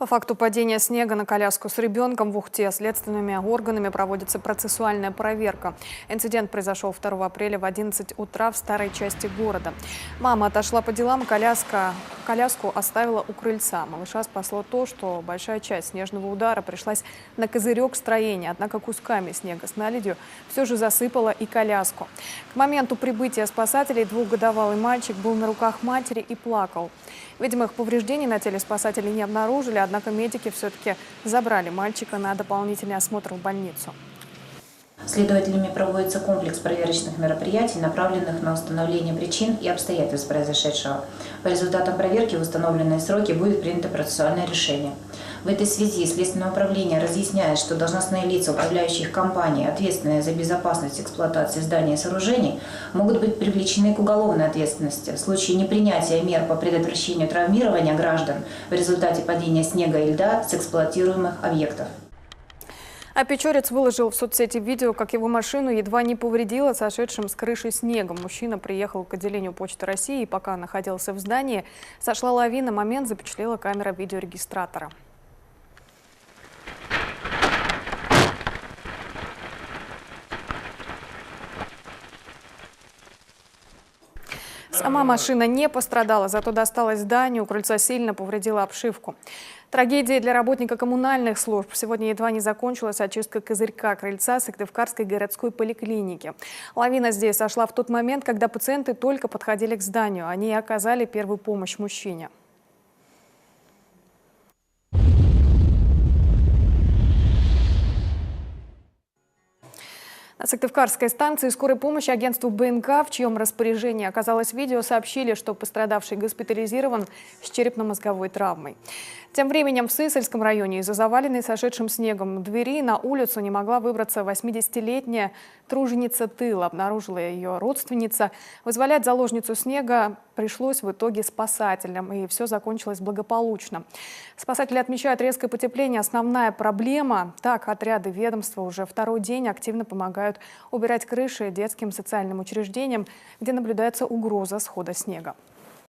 По факту падения снега на коляску с ребенком в Ухте следственными органами проводится процессуальная проверка. Инцидент произошел 2 апреля в 11 утра в старой части города. Мама отошла по делам, коляску оставила у крыльца. Малыша спасло то, что большая часть снежного удара пришлась на козырек строения, однако кусками снега с наледью все же засыпала и коляску. К моменту прибытия спасателей 2-годовалый мальчик был на руках матери и плакал. Видимых повреждений на теле спасатели не обнаружили, однако медики все-таки забрали мальчика на дополнительный осмотр в больницу. Следователями проводится комплекс проверочных мероприятий, направленных на установление причин и обстоятельств произошедшего. По результатам проверки в установленные сроки будет принято процессуальное решение. В этой связи Следственное управление разъясняет, что должностные лица управляющих компаний, ответственные за безопасность эксплуатации зданий и сооружений, могут быть привлечены к уголовной ответственности в случае непринятия мер по предотвращению травмирования граждан в результате падения снега и льда с эксплуатируемых объектов. А Печорец выложил в соцсети видео, как его машину едва не повредило сошедшим с крыши снегом. Мужчина приехал к отделению Почты России и пока находился в здании, сошла лавина. Момент запечатлела камера видеорегистратора. Сама машина не пострадала, зато досталась зданию, у крыльца сильно повредила обшивку. Трагедия для работника коммунальных служб. Сегодня едва не закончилась очистка козырька крыльца Сыктывкарской городской поликлиники. Лавина здесь сошла в тот момент, когда пациенты только подходили к зданию. Они и оказали первую помощь мужчине. На Сыктывкарской станции скорой помощи агентству БНК, в чьем распоряжении оказалось видео, сообщили, что пострадавший госпитализирован с черепно-мозговой травмой. Тем временем в Сысольском районе из-за заваленной сошедшим снегом двери на улицу не могла выбраться 80-летняя труженица тыла. Обнаружила ее родственница. Вызволять заложницу снега пришлось в итоге спасателям, и все закончилось благополучно. Спасатели отмечают резкое потепление. Основная проблема – так отряды ведомства уже второй день активно помогают убирать крыши детским социальным учреждениям, где наблюдается угроза схода снега.